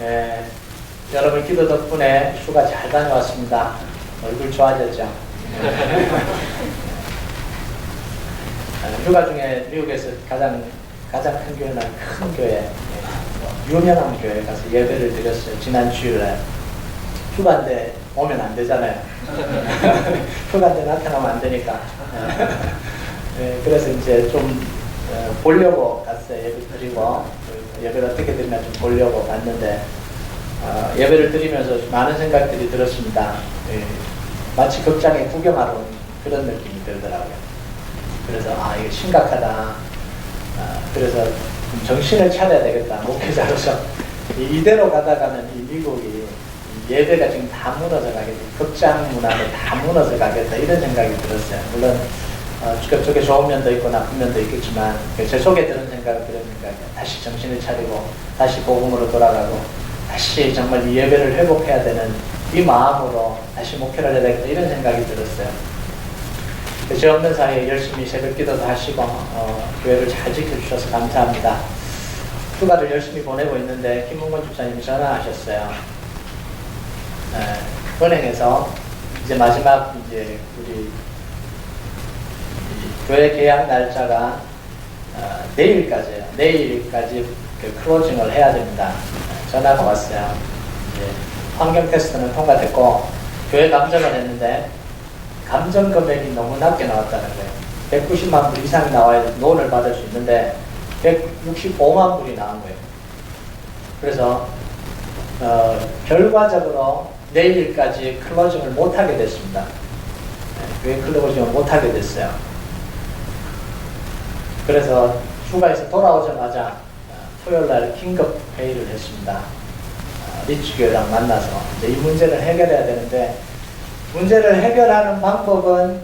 네, 여러분 기도 덕분에 휴가 잘 다녀왔습니다. 얼굴 좋아졌죠? 휴가 중에 미국에서 가장 큰 교회는 큰 교회, 유명한 교회 가서 예배를 드렸어요. 지난 주일에. 휴가인데 오면 안 되잖아요. 휴가인데 나타나면 안 되니까. 네, 그래서 이제 좀 보려고 갔어요. 예배 드리고 예배를 어떻게 드리나 좀 보려고 갔는데 예배를 드리면서 많은 생각들이 들었습니다. 마치 극장에 구경하러 온 그런 느낌이 들더라고요. 그래서 이거 심각하다. 그래서 좀 정신을 차려야 되겠다. 목회자로서 이대로 가다가는 이 미국이 예배가 지금 다 무너져 가겠다. 극장 문화도 다 무너져 가겠다. 이런 생각이 들었어요. 물론 저게 좋은 면도 있고 나쁜 면도 있겠지만 제 속에 드는 생각은 그런 생각이에요. 다시 정신을 차리고 다시 복음으로 돌아가고 다시 정말 이 예배를 회복해야 되는 이 마음으로 다시 목회를 해야 되겠다. 이런 생각이 들었어요. 제 없는 사이에 열심히 새벽 기도도 하시고 교회를 잘 지켜주셔서 감사합니다. 휴가를 열심히 보내고 있는데 김문건 집사님이 전화하셨어요. 은행에서 이제 마지막 우리 교회 계약 날짜가 내일까지예요. 내일까지 클로징을 해야 됩니다. 전화가 왔어요. 이제 환경 테스트는 통과됐고 교회 감정을 했는데 감정 금액이 너무 낮게 나왔다는 거예요. 190만 불 이상이 나와야 론을 받을 수 있는데 165만 불이 나온 거예요. 그래서 결과적으로 내일까지 클로징을 못하게 됐습니다. 교회 클로징을 못하게 됐어요. 그래서 휴가에서 돌아오자마자 토요일날 긴급 회의를 했습니다. 리츠교회랑 만나서 이제 이 문제를 해결해야 되는데 문제를 해결하는 방법은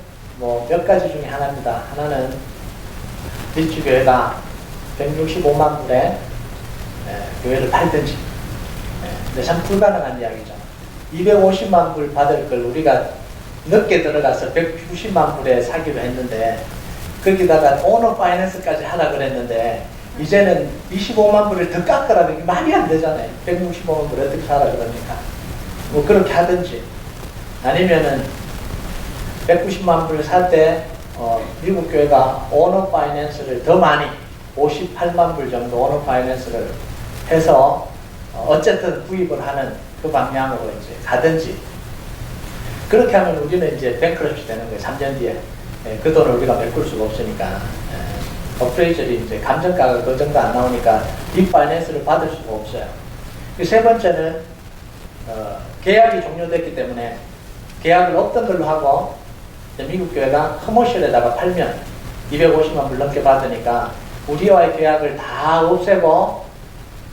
몇 가지 중에 하나입니다. 하나는 리츠교회가 165만 불에 교회를 팔든지. 근데 참 불가능한 이야기죠. 250만 불 받을 걸 우리가 늦게 들어가서 190만 불에 사기로 했는데 거기다가 오너 파이낸스까지 하라 그랬는데 이제는 25만 불을 더 깎으라는 게 말이 안 되잖아요. 165만 불 어떻게 사라 그러니까. 그렇게 하든지 아니면은 190만 불을 살 때 미국 교회가 오너 파이낸스를 더 많이 58만 불 정도 오너 파이낸스를 해서 어쨌든 구입을 하는 그 방향으로 이제 가든지. 그렇게 하면 우리는 이제 뱅크러시 되는 거예요. 3년 뒤에. 그 돈을 우리가 메꿀 수가 없으니까. 어프레이저리 이제 감정가가 그 정도 안 나오니까 리파이낸스를 받을 수가 없어요. 세 번째는 계약이 종료됐기 때문에 계약을 없던 걸로 하고 미국 교회가 커머셜에다가 팔면 250만 불 넘게 받으니까 우리와의 계약을 다 없애고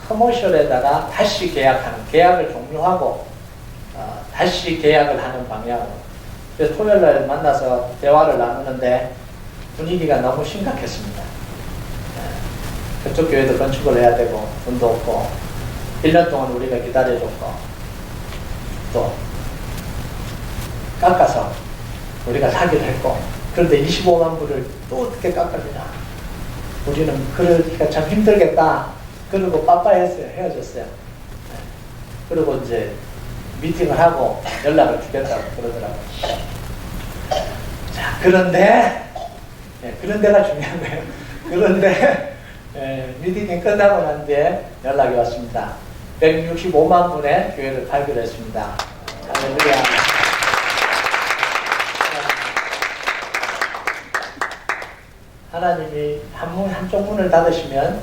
커머셜에다가 다시 계약을 종료하고 다시 계약을 하는 방향으로. 그래서 토요일날 만나서 대화를 나누는데 분위기가 너무 심각했습니다. 그쪽 교회도 건축을 해야 되고 돈도 없고 1년 동안 우리가 기다려줬고 또 깎아서 우리가 사기를 했고 그런데 25만 불을 또 어떻게 깎아주냐. 우리는 그러니까 참 힘들겠다. 그리고 빠빠했어요. 헤어졌어요. 그리고 이제 미팅을 하고 연락을 주겠다고 그러더라고요. 자, 그런데가 중요한 거예요. 그런데 미팅이 끝나고 난 뒤에 연락이 왔습니다. 165만 불에 교회를 팔기로 했습니다. 할렐루야. 하나님이 한쪽 문을 닫으시면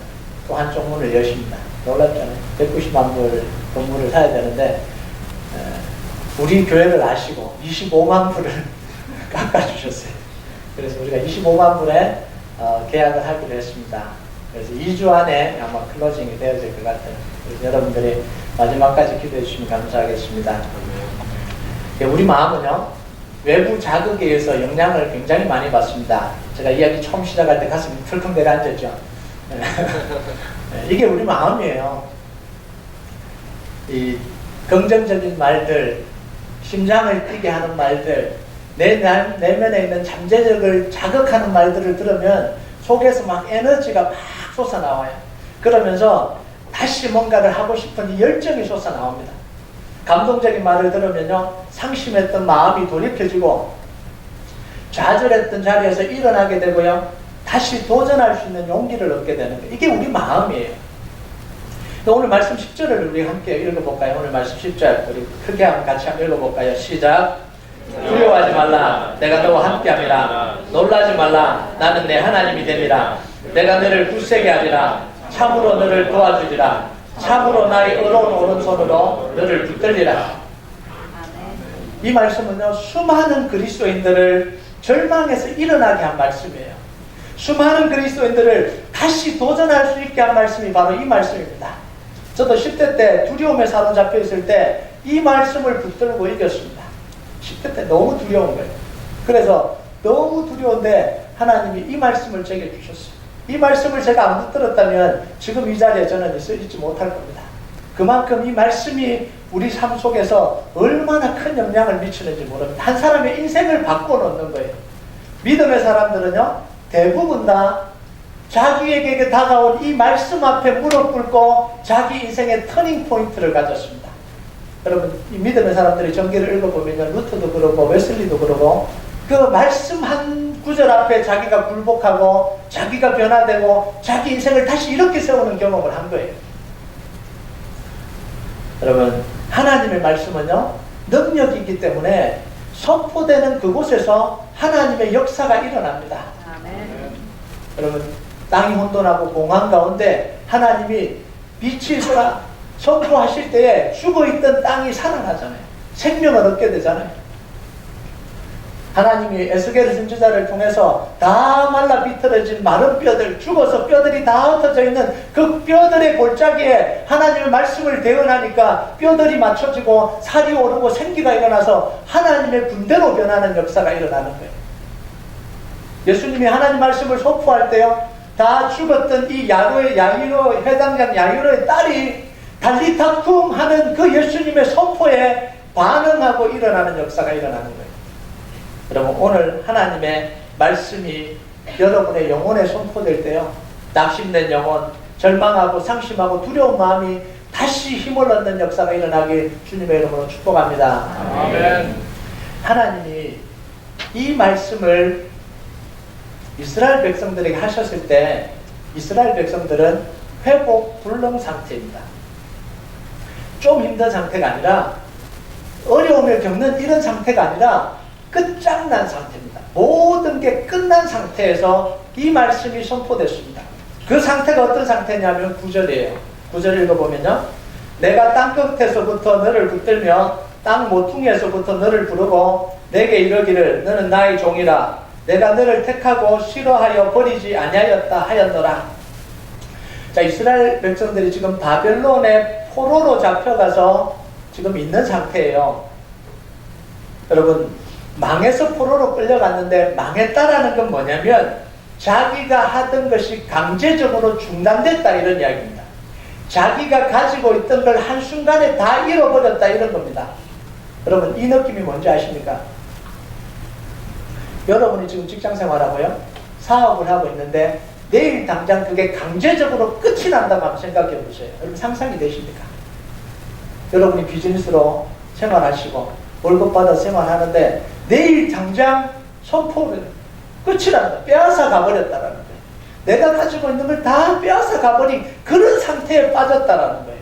또 한쪽 문을 여십니다. 놀랍잖아요. 190만 불 건물을 사야 되는데 우리 교회를 아시고 25만 불을 깎아주셨어요. 그래서 우리가 25만 불에 계약을 하기로 했습니다. 그래서 2주 안에 아마 클로징이 되어질 것 같아요. 그래서 여러분들이 마지막까지 기도해 주시면 감사하겠습니다. 우리 마음은요, 외부 자극에 의해서 영향을 굉장히 많이 받습니다. 제가 이야기 처음 시작할 때 가슴이 털컹 내려앉았죠. 이게 우리 마음이에요. 이 긍정적인 말들, 심장을 뛰게 하는 말들, 내 내면에 있는 잠재력을 자극하는 말들을 들으면 속에서 막 에너지가 막 솟아나와요. 그러면서 다시 뭔가를 하고 싶은 이 열정이 솟아나옵니다. 감동적인 말을 들으면요, 상심했던 마음이 돌이켜지고 좌절했던 자리에서 일어나게 되고요, 다시 도전할 수 있는 용기를 얻게 되는 거예요. 이게 우리 마음이에요. 오늘 말씀 10절을 우리 함께 읽어볼까요? 오늘 말씀 10절 우리 크게 같이 한번 읽어볼까요? 시작. 두려워하지 말라. 내가 너와 함께함이라. 놀라지 말라. 나는 내 하나님이 됨이라. 내가 너를 굳세게 하리라. 참으로 너를 도와주리라. 참으로 나의 의로운 오른손으로 너를 붙들리라. 이 말씀은요, 수많은 그리스도인들을 절망에서 일어나게 한 말씀이에요. 수많은 그리스도인들을 다시 도전할 수 있게 한 말씀이 바로 이 말씀입니다. 저도 10대 때 두려움에 사로잡혀 있을 때 이 말씀을 붙들고 이겼습니다. 10대 때 너무 두려운 거예요. 그래서 너무 두려운데 하나님이 이 말씀을 제게 주셨어요. 이 말씀을 제가 안 붙들었다면 지금 이 자리에 저는 있지 못할 겁니다. 그만큼 이 말씀이 우리 삶 속에서 얼마나 큰 영향을 미치는지 모릅니다. 한 사람의 인생을 바꿔놓는 거예요. 믿음의 사람들은요, 대부분 다 자기에게 다가온 이 말씀 앞에 무릎 꿇고 자기 인생의 터닝 포인트를 가졌습니다. 여러분, 이 믿음의 사람들이 전기를 읽어보면 루터도 그러고 웨슬리도 그러고 그 말씀 한 구절 앞에 자기가 굴복하고 자기가 변화되고 자기 인생을 다시 이렇게 세우는 경험을 한 거예요. 여러분, 하나님의 말씀은요, 능력이 있기 때문에 선포되는 그곳에서 하나님의 역사가 일어납니다. 아멘. 여러분, 땅이 혼돈하고 공황 가운데 하나님이 빛이 있으라 선포하실 때에 죽어있던 땅이 살아나잖아요. 생명을 얻게 되잖아요. 하나님이 에스겔 선지자를 통해서 다 말라 비틀어진 마른 뼈들, 죽어서 뼈들이 다 흩어져 있는 그 뼈들의 골짜기에 하나님의 말씀을 대언하니까 뼈들이 맞춰지고 살이 오르고 생기가 일어나서 하나님의 군대로 변하는 역사가 일어나는 거예요. 예수님이 하나님 말씀을 선포할 때요, 다 죽었던 이 야이로 회당장 야이로의 딸이 달리타쿰 하는 그 예수님의 선포에 반응하고 일어나는 역사가 일어나는 거예요. 여러분, 오늘 하나님의 말씀이 여러분의 영혼에 선포될 때요, 낙심된 영혼, 절망하고 상심하고 두려운 마음이 다시 힘을 얻는 역사가 일어나길 주님의 이름으로 축복합니다. 아멘. 하나님이 이 말씀을 이스라엘 백성들에게 하셨을 때 이스라엘 백성들은 회복 불능 상태입니다. 좀 힘든 상태가 아니라 어려움을 겪는 이런 상태가 아니라 끝장난 상태입니다. 모든 게 끝난 상태에서 이 말씀이 선포됐습니다. 그 상태가 어떤 상태냐면 9절이에요. 9절 읽어보면요, 내가 땅끝에서부터 너를 붙들며 땅 모퉁이에서부터 너를 부르고 내게 이르기를 너는 나의 종이라. 내가 너를 택하고 싫어하여 버리지 아니하였다 하였노라. 자, 이스라엘 백성들이 지금 바벨론의 포로로 잡혀가서 지금 있는 상태예요. 여러분, 망해서 포로로 끌려갔는데 망했다라는 건 뭐냐면 자기가 하던 것이 강제적으로 중단됐다 이런 이야기입니다. 자기가 가지고 있던 걸 한순간에 다 잃어버렸다 이런 겁니다. 여러분, 이 느낌이 뭔지 아십니까? 여러분이 지금 직장생활하고요, 사업을 하고 있는데 내일 당장 그게 강제적으로 끝이 난다고 한번 생각해 보세요. 여러분, 상상이 되십니까? 여러분이 비즈니스로 생활하시고 월급 받아 생활하는데 내일 당장 선포를 끝이 난다, 빼앗아 가버렸다라는 거예요. 내가 가지고 있는 걸 다 빼앗아 가버린 그런 상태에 빠졌다라는 거예요.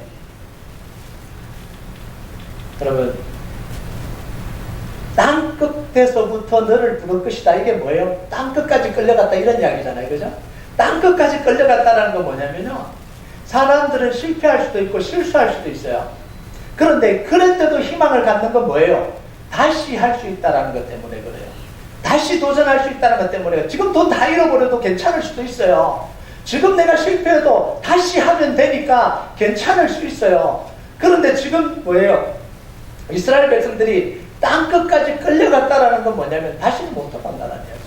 여러분, 땅끝에서부터 너를 부를 것이다. 이게 뭐예요? 땅끝까지 끌려갔다 이런 이야기잖아요. 그죠? 땅끝까지 끌려갔다는 건 뭐냐면요, 사람들은 실패할 수도 있고 실수할 수도 있어요. 그런데 그런데도 희망을 갖는 건 뭐예요? 다시 할 수 있다는 것 때문에 그래요. 다시 도전할 수 있다는 것 때문에. 지금 돈 다 잃어버려도 괜찮을 수도 있어요. 지금 내가 실패해도 다시 하면 되니까 괜찮을 수 있어요. 그런데 지금 뭐예요? 이스라엘 백성들이 땅끝까지 끌려갔다라는 건 뭐냐면 다시는 못 돌아간다는 이야기.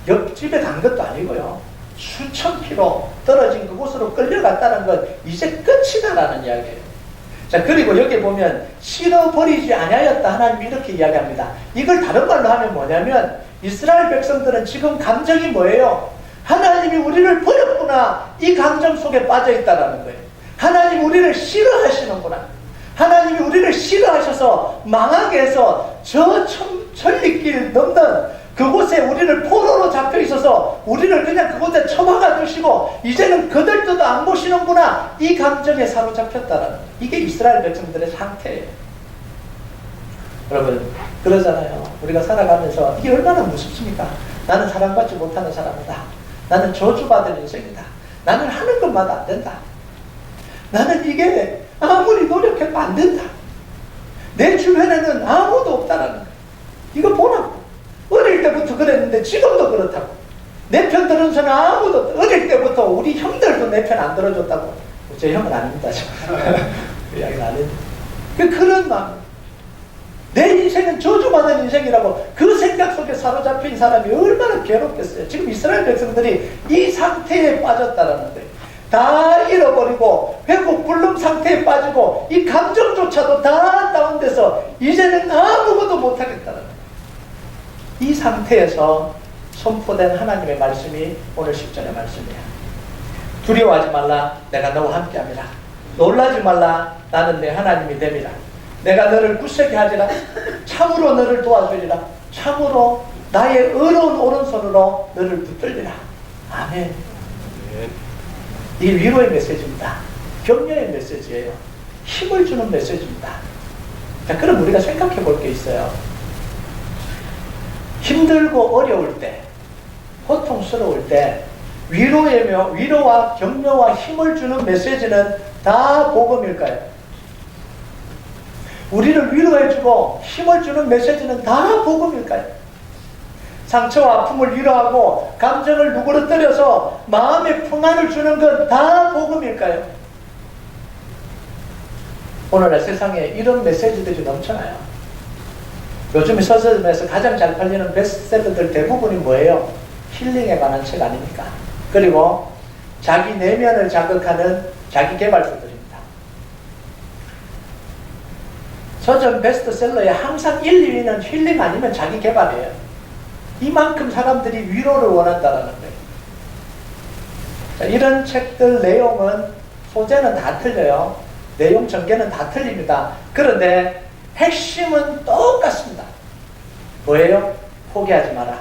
옆집에 간 것도 아니고요, 수천 킬로 떨어진 그곳으로 끌려갔다는 건 이제 끝이다라는 이야기예요. 자, 그리고 여기 보면 실어버리지 아니하였다. 하나님이 이렇게 이야기합니다. 이걸 다른 말로 하면 뭐냐면 이스라엘 백성들은 지금 감정이 뭐예요? 하나님이 우리를 버렸구나, 이 감정 속에 빠져 있다라는 거예요. 하나님 우리를 싫어하시는구나. 하나님이 우리를 싫어하셔서 망하게 해서 저 천리길 넘는 그곳에 우리를 포로로 잡혀 있어서 우리를 그냥 그곳에 처박아 두시고 이제는 그들도 안 보시는구나. 이 감정에 사로잡혔다라는, 이게 이스라엘 백성들의 상태예요. 여러분, 그러잖아요. 우리가 살아가면서 이게 얼마나 무섭습니까? 나는 사랑받지 못하는 사람이다. 나는 저주받을 인생이다. 나는 하는 것마다 안 된다. 나는 이게 아무리 노력해도 안 된다. 내 주변에는 아무도 없다라는 거예요. 이거 보라고. 어릴 때부터 그랬는데 지금도 그렇다고. 내 편 들은 사람 아무도, 어릴 때부터 우리 형들도 내 편 안 들어줬다고. 제 형은 아닙니다. 그 이야기는 아닌데. 그런 마음. 내 인생은 저주받은 인생이라고 그 생각 속에 사로잡힌 사람이 얼마나 괴롭겠어요. 지금 이스라엘 백성들이 이 상태에 빠졌다라는 거예요. 다 잃어버리고 회복 불능 상태에 빠지고 이 감정조차도 다 다운돼서 이제는 아무것도 못하겠다는 거예요. 이 상태에서 선포된 하나님의 말씀이 오늘 10절의 말씀이야. 두려워하지 말라. 내가 너와 함께함이라. 놀라지 말라. 나는 내 하나님이 됨이라. 내가 너를 굳세게 하리라. 참으로 너를 도와주리라. 참으로 나의 의로운 오른손으로 너를 붙들리라. 아멘. 이 위로의 메시지입니다. 격려의 메시지예요. 힘을 주는 메시지입니다. 자, 그럼 우리가 생각해 볼 게 있어요. 힘들고 어려울 때, 고통스러울 때 위로와 격려와 힘을 주는 메시지는 다 복음일까요? 우리를 위로해주고 힘을 주는 메시지는 다 복음일까요? 상처와 아픔을 위로하고 감정을 누그러뜨려서 마음의 평안을 주는 건 다 복음일까요? 오늘날 세상에 이런 메시지들이 넘쳐나요. 요즘 서점에서 가장 잘 팔리는 베스트셀러들 대부분이 뭐예요? 힐링에 관한 책 아닙니까? 그리고 자기 내면을 자극하는 자기 개발서들입니다. 서점 베스트셀러에 항상 1, 2위는 힐링 아니면 자기 개발이에요. 이만큼 사람들이 위로를 원한다는 거예요. 자, 이런 책들 내용은 소재는 다 틀려요. 내용 전개는 다 틀립니다. 그런데 핵심은 똑같습니다. 뭐예요? 포기하지 마라.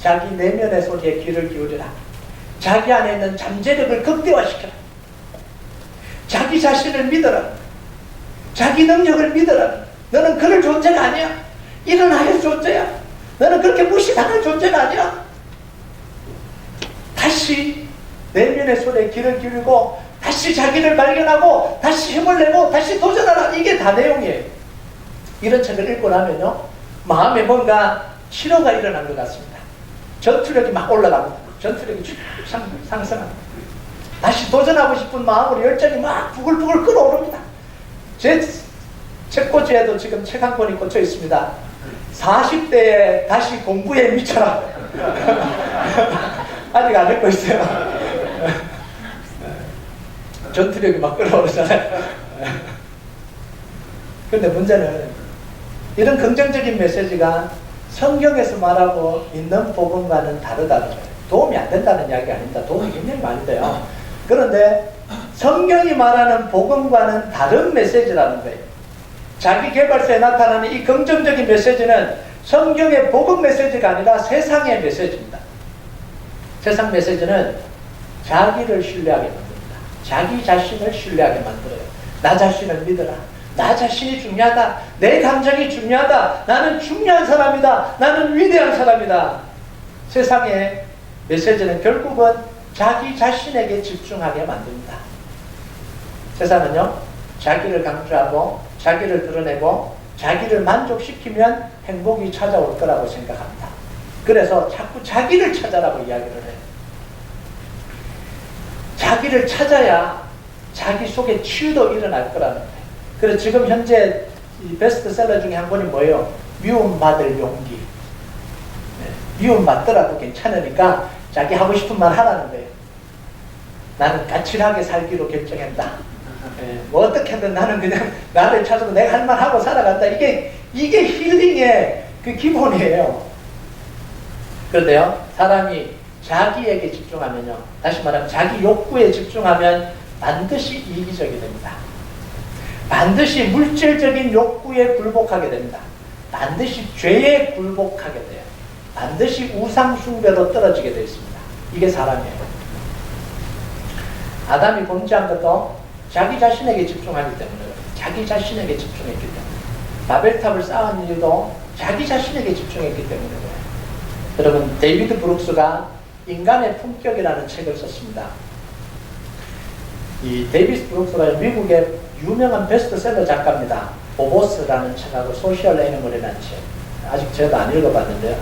자기 내면의 소리에 귀를 기울이라. 자기 안에 있는 잠재력을 극대화시켜라. 자기 자신을 믿어라. 자기 능력을 믿어라. 너는 그럴 존재가 아니야. 일어나야 존재야. 너는 그렇게 무시당할 존재가 아니야. 다시 내면의 소리에 귀를 기울이고 다시 자기를 발견하고 다시 힘을 내고 다시 도전하라. 이게 다 내용이에요. 이런 책을 읽고 나면요, 마음에 뭔가 치료가 일어난 것 같습니다. 전투력이 막 올라갑니다. 전투력이 쭉 상승합니다. 다시 도전하고 싶은 마음으로 열정이 막 부글부글 끓어오릅니다. 제 책꽂이에도 지금 책 한 권이 꽂혀 있습니다. 40대에 다시 공부에 미쳐라. 아직 안 읽고 있어요. 전투력이 막 끌어오르잖아요. 그런데 문제는 이런 긍정적인 메시지가 성경에서 말하고 있는 복음과는 다르다는 거예요. 도움이 안 된다는 이야기 아닙니다. 도움이 굉장히 많이 돼요. 그런데 성경이 말하는 복음과는 다른 메시지라는 거예요. 자기 개발서에 나타나는 이 긍정적인 메시지는 성경의 복음 메시지가 아니라 세상의 메시지입니다. 세상 메시지는 자기를 신뢰하게 만듭니다. 자기 자신을 신뢰하게 만들어요. 나 자신을 믿어라. 나 자신이 중요하다. 내 감정이 중요하다. 나는 중요한 사람이다. 나는 위대한 사람이다. 세상의 메시지는 결국은 자기 자신에게 집중하게 만듭니다. 세상은요, 자기를 강조하고 자기를 드러내고 자기를 만족시키면 행복이 찾아올 거라고 생각합니다. 그래서 자꾸 자기를 찾아라고 이야기를 해요. 자기를 찾아야 자기 속에 치유도 일어날 거라는 거예요. 그래서 지금 현재 이 베스트셀러 중에 한 권이 뭐예요? 미움받을 용기. 네, 미움받더라도 괜찮으니까 자기 하고 싶은 말 하라는 거예요. 나는 까칠하게 살기로 결정했다. 네, 뭐 어떻게든 나는 그냥 나를 찾아서 내가 할 말 하고 살아간다. 이게 힐링의 그 기본이에요. 그런데요, 사람이 자기에게 집중하면요, 다시 말하면 자기 욕구에 집중하면 반드시 이기적이 됩니다. 반드시 물질적인 욕구에 굴복하게 됩니다. 반드시 죄에 굴복하게 돼요. 반드시 우상숭배로 떨어지게 되어 있습니다. 이게 사람이에요. 아담이 범죄한 것도 자기 자신에게 집중하기 때문에, 자기 자신에게 집중했기 때문에, 바벨탑을 쌓은 이유도 자기 자신에게 집중했기 때문에 그래요. 여러분, 데이비드 브룩스가 인간의 품격이라는 책을 썼습니다. 이 데이비드 브룩스가 미국의 유명한 베스트셀러 작가입니다. 보보스라는 책하고 소셜 애니멀이라는 책. 아직 저도 안 읽어봤는데요.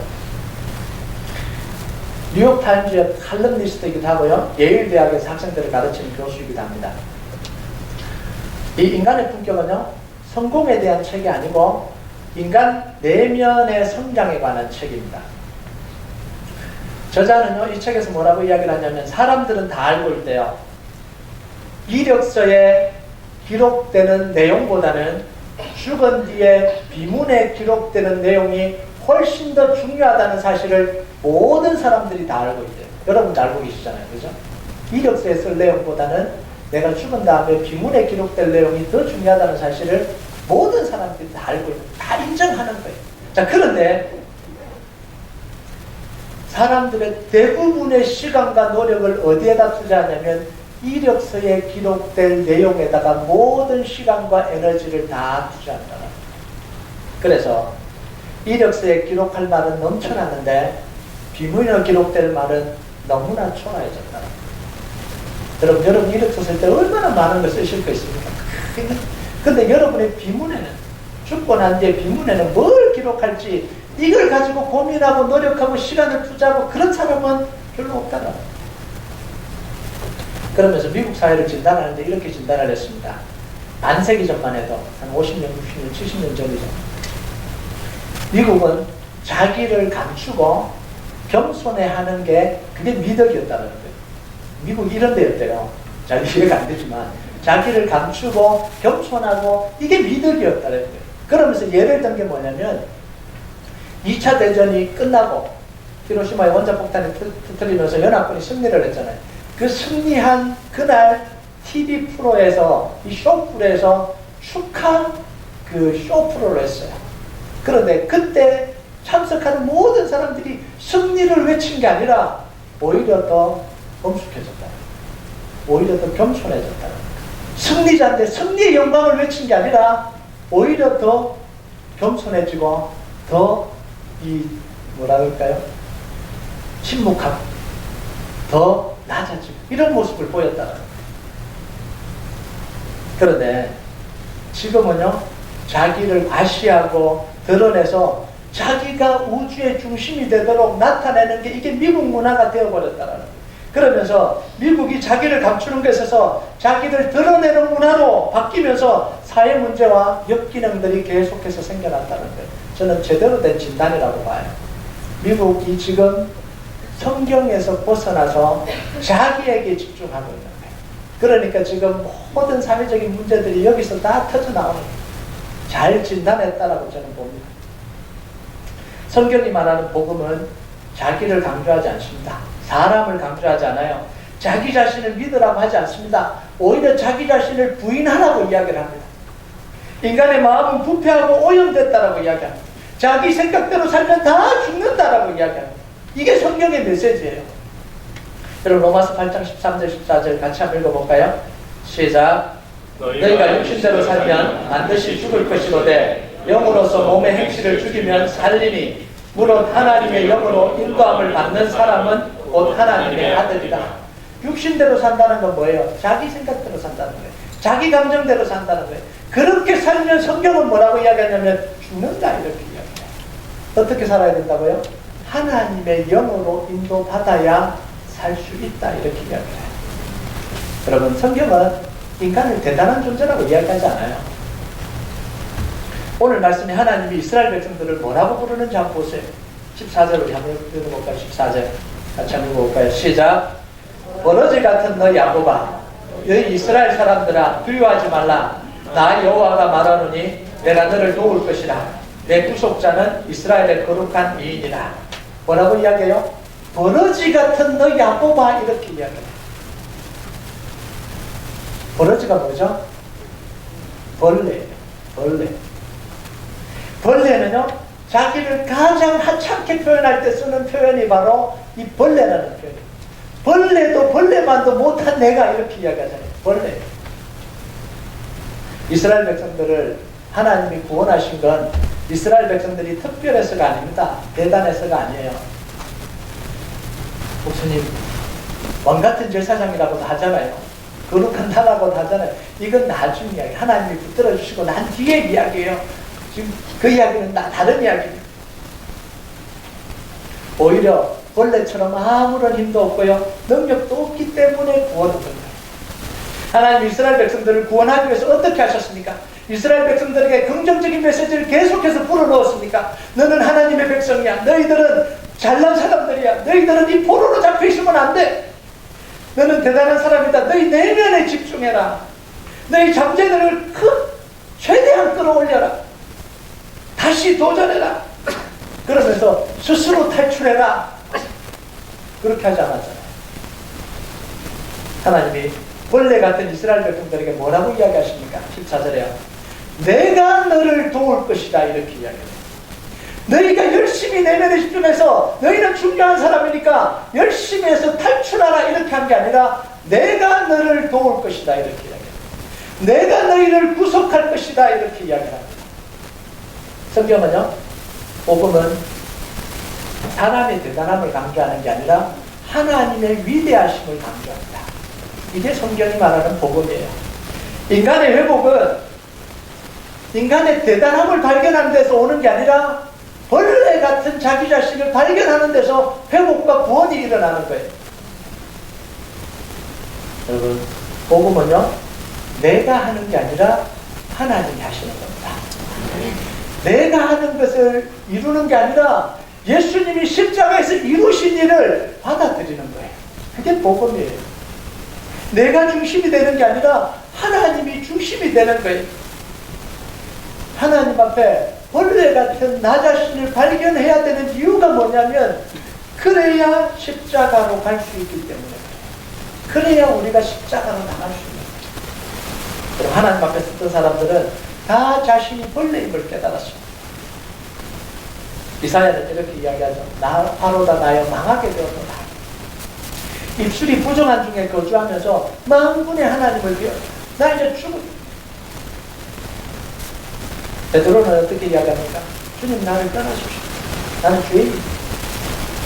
뉴욕타임즈의 칼럼니스트이기도 하고요. 예일 대학에서 학생들을 가르치는 교수이기도 합니다. 이 인간의 품격은요, 성공에 대한 책이 아니고 인간 내면의 성장에 관한 책입니다. 저자는요, 이 책에서 뭐라고 이야기를 하냐면, 사람들은 다 알고 있대요. 이력서에 기록되는 내용보다는 죽은 뒤에 비문에 기록되는 내용이 훨씬 더 중요하다는 사실을 모든 사람들이 다 알고 있대요. 여러분도 알고 계시잖아요. 그죠? 이력서에 쓸 내용보다는 내가 죽은 다음에 비문에 기록될 내용이 더 중요하다는 사실을 모든 사람들이 다 알고 있고 다 인정하는 거예요. 자, 그런데 사람들의 대부분의 시간과 노력을 어디에다 투자하냐면 이력서에 기록될 내용에다가 모든 시간과 에너지를 다 투자한다. 그래서 이력서에 기록할 말은 넘쳐나는데 비문에 기록될 말은 너무나 초라해졌다. 여러분 이력서 쓸 때 얼마나 많은 걸 쓰실 거 있습니까? 근데 여러분의 비문에는, 죽고 난 뒤에 비문에는 뭘 기록할지 이걸 가지고 고민하고 노력하고 시간을 투자하고 그런 사람은 별로 없다는. 그러면서 미국 사회를 진단하는데 이렇게 진단을 했습니다. 반세기 전만 해도 한 50년, 60년, 70년 전이죠. 미국은 자기를 감추고 겸손해하는 게 그게 미덕이었다는 거예요. 미국 이런 데였대요. 잘 이해가 안 되지만 자기를 감추고 겸손하고 이게 미덕이었다는 거예요. 그러면서 예를 든 게 뭐냐면 2차 대전이 끝나고 히로시마의 원자폭탄이 터뜨리면서 연합군이 승리를 했잖아요. 그 승리한 그날 TV 프로에서 이 쇼프로에서 축하 그 쇼프로를 했어요. 그런데 그때 참석하는 모든 사람들이 승리를 외친 게 아니라 오히려 더 엄숙해졌다. 오히려 더 겸손해졌다. 승리자인데 승리의 영광을 외친 게 아니라 오히려 더 겸손해지고 더 뭐라 그럴까요? 침묵하고 더 낮아지고 이런 모습을 보였다는 거예요. 그런데 지금은요, 자기를 과시하고 드러내서 자기가 우주의 중심이 되도록 나타내는 게 이게 미국 문화가 되어버렸다는 거예요. 그러면서 미국이 자기를 감추는 것에 있어서 자기를 드러내는 문화로 바뀌면서 사회 문제와 역기능들이 계속해서 생겨났다는 거예요. 저는 제대로 된 진단이라고 봐요. 미국이 지금 성경에서 벗어나서 자기에게 집중하고 있는 거예요. 그러니까 지금 모든 사회적인 문제들이 여기서 다 터져나오는 거예요. 잘 진단했다라고 저는 봅니다. 성경이 말하는 복음은 자기를 강조하지 않습니다. 사람을 강조하지 않아요. 자기 자신을 믿으라고 하지 않습니다. 오히려 자기 자신을 부인하라고 이야기를 합니다. 인간의 마음은 부패하고 오염됐다라고 이야기합니다. 자기 생각대로 살면 다 죽는다라고 이야기합니다. 이게 성경의 메시지예요. 여러분 로마서 8장 13절 14절 같이 한번 읽어볼까요? 시작. 너희가 육신대로 살면 반드시 죽을 것이로되 영으로서 몸의 행실을 죽이면 살리니 물론 하나님의 영으로 인도함을 받는 사람은 곧 하나님의 아들이다. 육신대로 산다는 건 뭐예요? 자기 생각대로 산다는 거예요. 자기 감정대로 산다는 거예요. 그렇게 살면 성경은 뭐라고 이야기하냐면 죽는다 이렇게 이야기해요. 어떻게 살아야 된다고요? 하나님의 영으로 인도받아야 살 수 있다 이렇게 이야기해요. 여러분 성경은 인간을 대단한 존재라고 이야기하지 않아요. 오늘 말씀에 하나님이 이스라엘 백성들을 뭐라고 부르는지 한번 보세요. 14절 우리 한번 읽어볼까요? 14절 같이 한번 읽어볼까요? 시작. 버러지 같은 너 야곱아, 너희 이스라엘 사람들아 두려워하지 말라. 나 여호와가 말하노니 내가 너를 도울 것이라. 내 구속자는 이스라엘의 거룩한 이인이라. 뭐라고 이야기해요? 버러지 같은 너 야곱아 이렇게 이야기해요. 버러지가 뭐죠? 벌레예요. 벌레. 벌레는요, 자기를 가장 하찮게 표현할 때 쓰는 표현이 바로 이 벌레라는 표현이에요. 벌레도 벌레만도 못한 내가 이렇게 이야기하잖아요. 벌레. 이스라엘 백성들을 하나님이 구원하신 건 이스라엘 백성들이 특별해서가 아닙니다. 대단해서가 아니에요. 목사님, 왕같은 제사장이라고도 하잖아요. 거룩한 나라고도 하잖아요. 이건 나중 이야기. 하나님이 붙들어 주시고 난 뒤에 이야기예요. 지금 그 이야기는 다른 이야기입니다. 오히려 벌레처럼 아무런 힘도 없고요, 능력도 없기 때문에 구원을 받는. 하나님 이스라엘 백성들을 구원하기 위해서 어떻게 하셨습니까? 이스라엘 백성들에게 긍정적인 메시지를 계속해서 불어넣었습니까? 너는 하나님의 백성이야. 너희들은 잘난 사람들이야. 너희들은 이 포로로 잡혀있으면 안 돼. 너는 대단한 사람이다. 너희 내면에 집중해라. 너희 잠재들을 최대한 끌어올려라. 다시 도전해라. 그러면서 스스로 탈출해라. 그렇게 하지 않았잖아요. 하나님이 벌레 같은 이스라엘 백성들에게 뭐라고 이야기하십니까? 14절에요. 내가 너를 도울 것이다. 이렇게 이야기해요. 너희가 열심히 내면에 집중해서 너희는 중요한 사람이니까 열심히 해서 탈출하라 이렇게 한 게 아니라 내가 너를 도울 것이다. 이렇게 이야기해요. 내가 너희를 구속할 것이다. 이렇게 이야기합니다. 성경은요, 복음은 사람의 대단함을 강조하는 게 아니라 하나님의 위대하심을 강조합니다. 이게 성경이 말하는 복음이에요. 인간의 회복은 인간의 대단함을 발견하는 데서 오는 게 아니라 벌레 같은 자기 자신을 발견하는 데서 회복과 구원이 일어나는 거예요. 여러분, 복음은요, 내가 하는 게 아니라 하나님이 하시는 겁니다. 내가 하는 것을 이루는 게 아니라 예수님이 십자가에서 이루신 일을 받아들이는 거예요. 그게 복음이에요. 내가 중심이 되는 게 아니라 하나님이 중심이 되는 거예요. 하나님 앞에 벌레 같은 나 자신을 발견해야 되는 이유가 뭐냐면 그래야 십자가로 갈 수 있기 때문에 그래야 우리가 십자가로 나갈 수 있는 거예요. 그럼 하나님 앞에 섰던 사람들은 다 자신이 벌레임을 깨달았습니다. 이사야는 이렇게 이야기하죠. 바로다 나여 망하게 되었도다. 입술이 부정한 중에 거주하면서 만군의 하나님을 비워 나 이제 죽을. 베드로는 어떻게 이야기합니까? 주님 나를 떠나십시오. 나는 죄인입니다.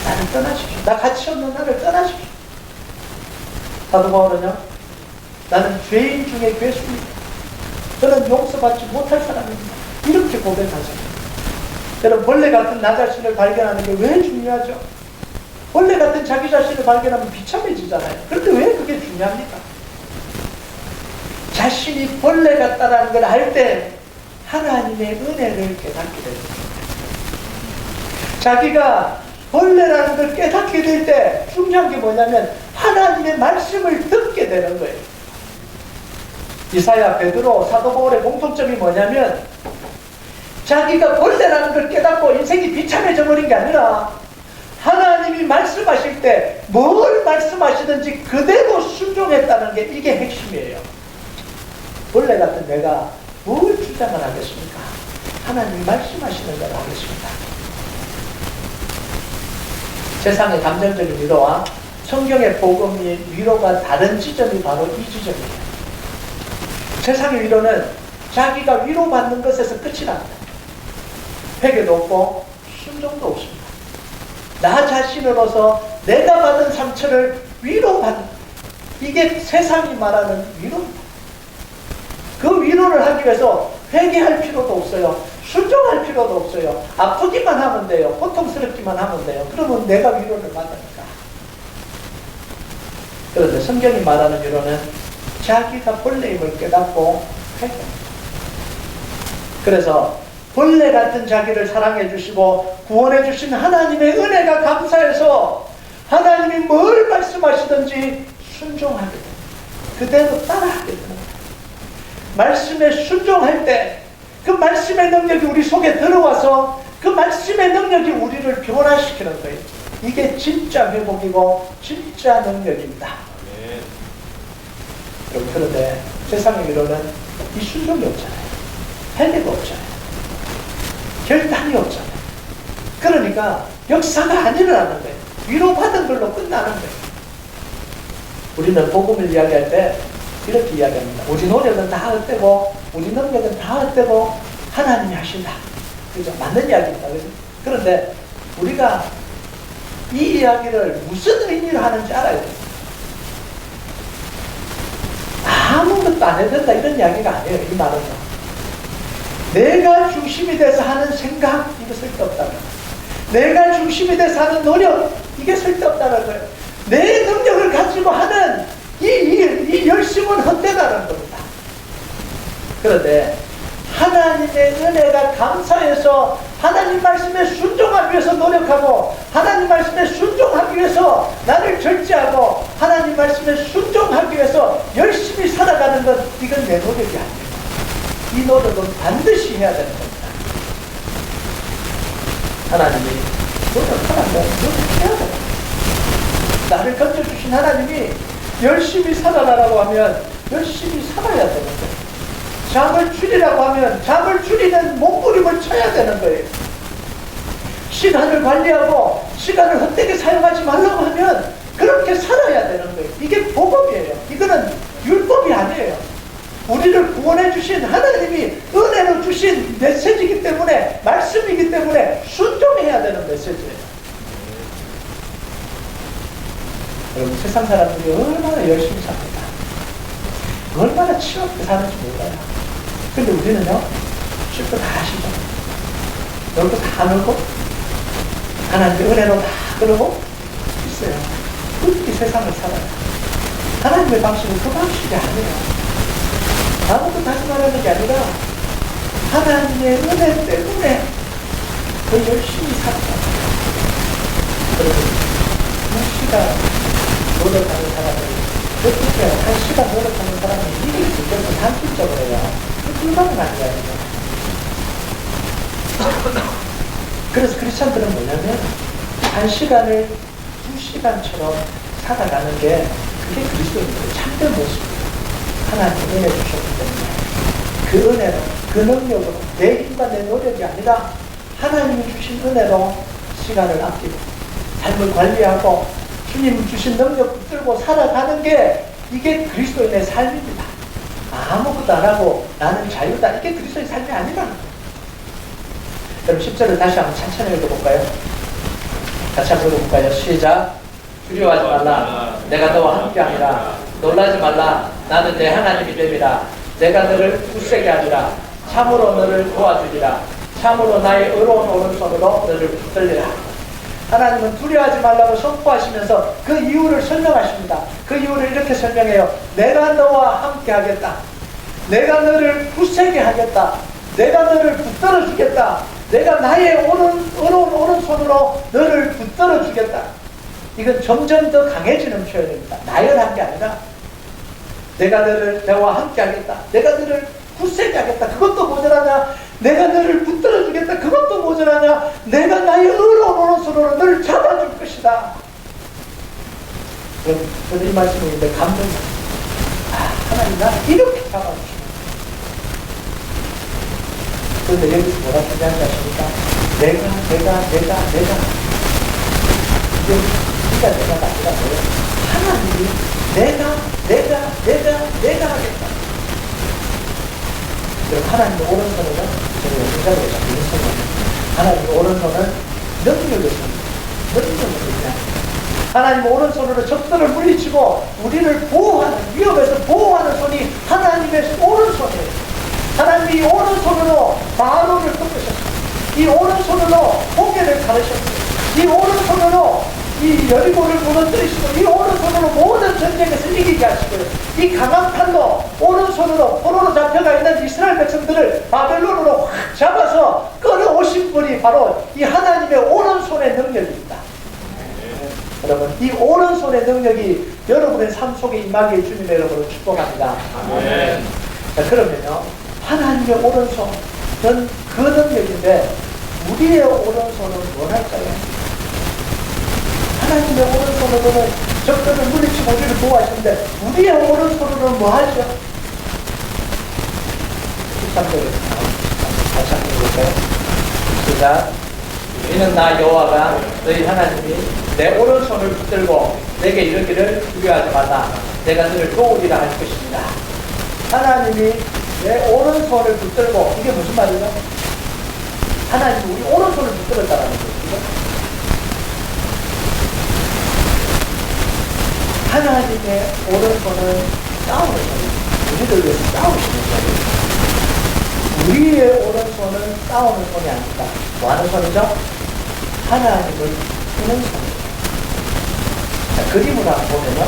나를 떠나십시오. 나 가치 없는 나를 떠나십시오. 사도 바울은요, 나는 죄인 중에 괴수입니다. 저는 용서받지 못할 사람입니다. 이렇게 고백하죠. 여러분, 벌레 같은 나 자신을 발견하는 게 왜 중요하죠? 벌레 같은 자기 자신을 발견하면 비참해지잖아요. 그런데 왜 그게 중요합니까? 자신이 벌레 같다라는 걸 알 때 하나님의 은혜를 깨닫게 됩니다. 자기가 벌레라는 걸 깨닫게 될 때 중요한 게 뭐냐면 하나님의 말씀을 듣게 되는 거예요. 이사야, 베드로, 사도 바울의 공통점이 뭐냐면 자기가 벌레라는 걸 깨닫고 인생이 비참해져 버린 게 아니라 하나님이 말씀하실 때 뭘 말씀하시든지 그대로 순종했다는 게 이게 핵심이에요. 벌레 같은 내가 뭘 주장을 하겠습니까? 하나님이 말씀하시는 걸 하겠습니다. 세상의 감정적인 위로와 성경의 복음의 위로가 다른 지점이 바로 이 지점이에요. 세상의 위로는 자기가 위로받는 것에서 끝이 납니다. 회개도 없고 순종도 없습니다. 나 자신으로서 내가 받은 상처를 위로받는, 이게 세상이 말하는 위로입니다. 그 위로를 하기 위해서 회개할 필요도 없어요. 순종할 필요도 없어요. 아프기만 하면 돼요. 고통스럽기만 하면 돼요. 그러면 내가 위로를 받으니까. 그런데 성경이 말하는 위로는 자기가 벌레임을 깨닫고 회개합니다. 그래서 벌레 같은 자기를 사랑해 주시고 구원해 주신 하나님의 은혜가 감사해서 하나님이 뭘 말씀하시든지 순종하게 됩니다. 그대로 따라하게 됩니다. 말씀에 순종할 때 그 말씀의 능력이 우리 속에 들어와서 그 말씀의 능력이 우리를 변화시키는 거예요. 이게 진짜 회복이고 진짜 능력입니다. 그런데 세상에 이르는 이 순종이 없잖아요. 헬리가 없잖아요. 결단이 없잖아요. 그러니까 역사가 안 일어나는 거예요. 위로받은 걸로 끝나는 거예요. 우리는 복음을 이야기할 때 이렇게 이야기합니다. 우리 노력은 다 헛되고 우리 능력은 다 헛되고 하나님이 하신다. 그죠? 맞는 이야기입니다. 그죠? 그런데 우리가 이 이야기를 무슨 의미로 하는지 알아야 돼요. 아무것도 안 해도 된다 이런 이야기가 아니에요. 이 말은요. 내가 중심이 돼서 하는 생각, 이거 쓸데없다는 거예요. 내가 중심이 돼서 하는 노력, 이게 쓸데없다는 거예요. 내 능력을 가지고 하는 이 일, 이 열심은 헛되다는 겁니다. 그런데 하나님의 은혜가 감사해서 하나님 말씀에 순종하기 위해서 노력하고 하나님 말씀에 순종하기 위해서 나를 절제하고 하나님 말씀에 순종하기 위해서 열심히 살아가는 것, 이건 내 노력이 아니에요. 이 노력은 반드시 해야 되는 겁니다. 하나님이 노력하라면 노력해야 돼요. 나를 건져주신 하나님이 열심히 살아가라고 하면 열심히 살아야 되는 거예요. 잠을 줄이라고 하면 잠을 줄이는 몸부림을 쳐야 되는 거예요. 시간을 관리하고 시간을 헛되게 사용하지 말라고 하면 그렇게 살아야 되는 거예요. 이게 복음이에요. 이거는 율법이 아니에요. 우리를 구원해 주신 하나님이 은혜로 주신 메시지이기 때문에, 말씀이기 때문에 순종해야 되는 메시지예요. 여러분, 세상 사람들이 얼마나 열심히 삽니다. 얼마나 치열하게 사는지 몰라요. 근데 우리는요, 쉽게 다 하시죠. 여기도 다 넣고, 하나님의 은혜로 다 그러고 있어요. 그렇게 세상을 살아요. 하나님의 방식은 그 방식이 아니에요. 아무것도 다시 말하는 게 아니라, 하나님의 은혜 때문에 더 열심히 살아요. 여러분, 2시간 노력하는 사람이, 어떻게 1시간 노력하는 사람이 이길 수 있겠어? 단순적으로 해요. 불가능한 이야기죠. 그래서 크리스찬들은 뭐냐면 1시간을 2시간처럼 살아가는 게 그게 그리스도인들의 참된 모습이에요. 하나님 은혜 주셨기 때문에 그 은혜로, 그 능력으로 내 힘과 내 노력이 아니라 하나님이 주신 은혜로 시간을 아끼고 삶을 관리하고 주님 주신 능력 붙들고 살아가는 게 이게 그리스도인의 삶입니다. 아무것도 안 하고 나는 자유다. 이게 그리스도의 삶이 아니라는 거예요. 여러분 10절을 다시 한번 천천히 읽어볼까요? 같이 한번 읽어볼까요? 시작. 두려워하지 말라. 내가 너와 함께하리라. 놀라지 말라. 나는 내 하나님이 됨이라. 내가 너를 굳세게 하리라. 참으로 너를 도와주리라. 참으로 나의 의로운 오른손으로 너를 붙들리라. 하나님은 두려워하지 말라고 선포하시면서 그 이유를 설명하십니다. 그 이유를 이렇게 설명해요. 내가 너와 함께 하겠다. 내가 너를 굳세게 하겠다. 내가 너를 붙들어 주겠다. 내가 나의 의로운 오른손으로 너를 붙들어 주겠다. 이건 점점 더 강해지는 표현입니다. 나열한 게 아니라 내가 너와 함께 하겠다. 내가 너를 굳세게 하겠다. 그것도 모자라냐? 내가 너를 붙들어 주겠다. 그것도 모자라냐? 내가 나의 의로운 오른손으로 너를 잡아줄 것이다. 저는 이 말씀인데 감동이 하나님 나 이렇게 잡아주시네. 그런데 여기서 뭐라 준비한지 아십니까? 내가 이게 네가 내가가 아니라 뭐예요? 하나님이 내가 하겠다. 하나님의 오른손은 저희가 생각을 잡는 손입니다. 하나님의 오른손은 능력의 손입니다. 하나님의 오른손으로 적들을 물리치고 우리를 보호하는, 위협에서 보호하는 손이 하나님의 오른손이에요. 하나님이 이 오른손으로 바로를 꺾으셨어요. 이 오른손으로 홍해를 가르셨어요. 이 오른손으로 이 여리고를 무너뜨리시고 이 오른손으로 모든 전쟁에서 이기게 하시고요. 이 강한 팔로 오른손으로 포로로 잡혀가 있는 이스라엘 백성들을 바벨론으로 확 잡아서 끌어오신 분이 바로 이 하나님의 오른손의 능력입니다. 여러분, 이 오른손의 능력이 여러분의 삶 속에 임하게 주님의 이름으로 축복합니다. 아멘. 자, 그러면요, 하나님의 오른손은 그 능력인데 우리의 오른손은 뭘 할까요? 하나님의 오른손으로는 적들을 물리치고 우리를 보호하시는데 우리의 오른손으로는 뭐 하죠? 13절에서 다시 한번 볼까요? 시작. 이는 나 여호와가 너희 하나님이 내 오른손을 붙들고 내게 이르기를 두려워하지 말라. 내가 너를 도우리라 할 것입니다. 하나님이 내 오른손을 붙들고, 이게 무슨 말이죠? 하나님이 우리 오른손을 붙들었다는 거죠. 하나님의 오른손은 싸우는 손이에요. 우리를 위해서 싸우시는 손이에요. 우리의 오른손은 싸우는 손이 아닙니다. 뭐 하는 손이죠? 하나님을 쓰는 손이에요. 자, 그림을 한번 보면요.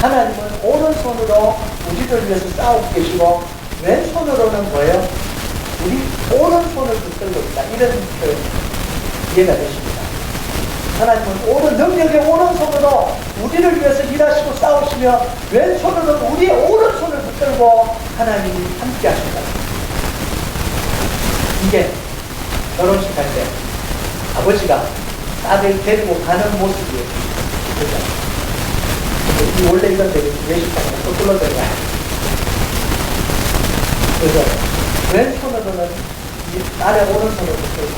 하나님은 오른손으로 우리를 위해서 싸우고 계시고, 왼손으로는 뭐예요? 우리 오른손을 붙들고 있다. 이런 표현 이해가 되십니다. 하나님은 능력의 오른손으로 우리를 위해서 일하시고 싸우시며, 왼손으로는 우리의 오른손을 붙들고 하나님이 함께 하신다. 이게 결혼식 할 때 아버지가 딸을 데리고 가는 모습이에요. 그렇죠? 원래 이건 되게 예식장이랑 거꾸로 들어가요. 그래서 왼손으로는 이 딸의 오른손을 붙들고,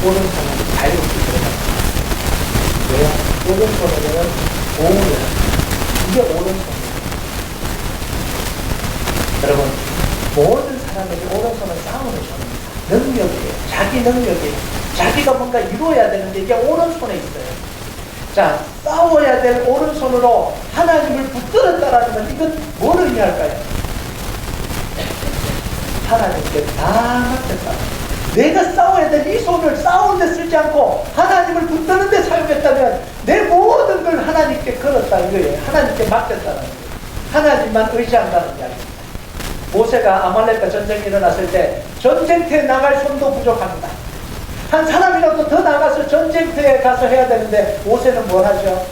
오른손은 자유롭게 들어갑니다. 왜요? 오른손으로는 보호를 합니다. 이게 오른손이에요. 여러분, 모든 사람에게 오른손은 싸우는 손입니다. 능력이에요. 자기 능력이에요. 자기가 뭔가 이루어야 되는데 이게 오른손에 있어요. 자, 싸워야 될 오른손으로 하나님을 붙들었다라는 건 이건 뭘 의미할까요? 하나님께 다 맡겼다. 내가 싸워야 될 이 손을 싸우는 데 쓰지 않고 하나님을 붙드는 데 사용했다면 내 모든 걸 하나님께 걸었다 이거예요. 하나님께 맡겼다는 거예요. 하나님만 의지한다는 이야기입니다. 모세가 아말렉과 전쟁이 일어났을 때 전쟁터에 나갈 손도 부족합니다. 한 사람이라도 더 나가서 전쟁터에 가서 해야 되는데 모세는 뭘 하죠?